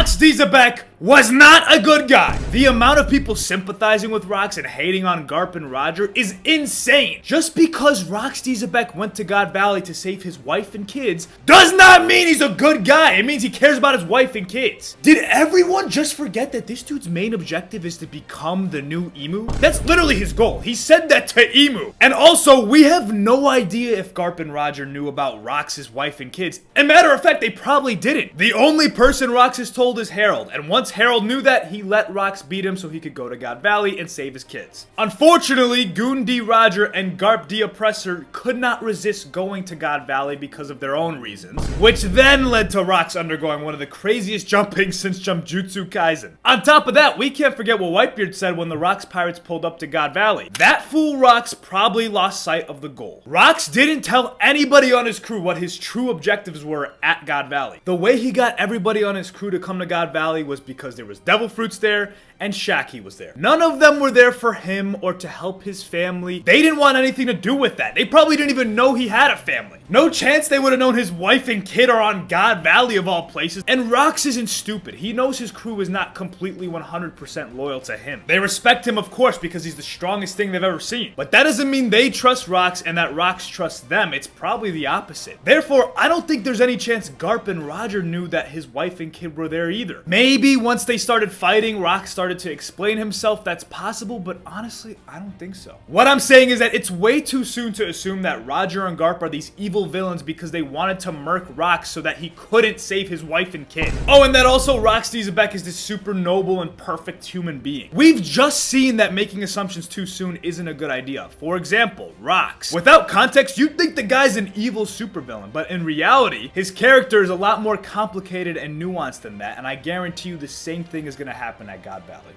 Rox Xebec was not a good guy. The amount of people sympathizing with Rox and hating on Garp and Roger is insane. Just because Rox Xebec went to God Valley to save his wife and kids does not mean he's a good guy. It means he cares about his wife and kids. Did everyone just forget that this dude's main objective is to become the new Emu? That's literally his goal. He said that to Emu. And also, we have no idea if Garp and Roger knew about Rox's wife and kids. And matter of fact, they probably didn't. The only person Rox has told is Harold, and once Harold knew that, he let Rox beat him so he could go to God Valley and save his kids. Unfortunately, Goon D. Roger and Garp D. Oppressor could not resist going to God Valley because of their own reasons, which then led to Rox undergoing one of the craziest jumpings since Jumjutsu Kaisen. On top of that, we can't forget what Whitebeard said when the Rox pirates pulled up to God Valley. That fool Rox probably lost sight of the goal. Rox didn't tell anybody on his crew what his true objectives were at God Valley. The way he got everybody on his crew to come to God Valley was because there was devil fruits there and Shaki was there. None of them were there for him or to help his family. They didn't want anything to do with that. They probably didn't even know he had a family. No chance they would have known his wife and kid are on God Valley of all places. And Rox isn't stupid. He knows his crew is not completely 100% loyal to him. They respect him, of course, because he's the strongest thing they've ever seen. But that doesn't mean they trust Rox and that Rox trusts them. It's probably the opposite. Therefore, I don't think there's any chance Garp and Roger knew that his wife and kid were there either. Maybe once they started fighting, Rox started to explain himself. That's possible, but honestly, I don't think so. What I'm saying is that it's way too soon to assume that Roger and Garp are these evil villains because they wanted to murk Rox so that he couldn't save his wife and kid. Oh, and that also Rox Xebec is this super noble and perfect human being. We've just seen that making assumptions too soon isn't a good idea. For example, Rox. Without context, you'd think the guy's an evil supervillain, but in reality, his character is a lot more complicated and nuanced than that, and I guarantee you the same thing is gonna happen at God Valley.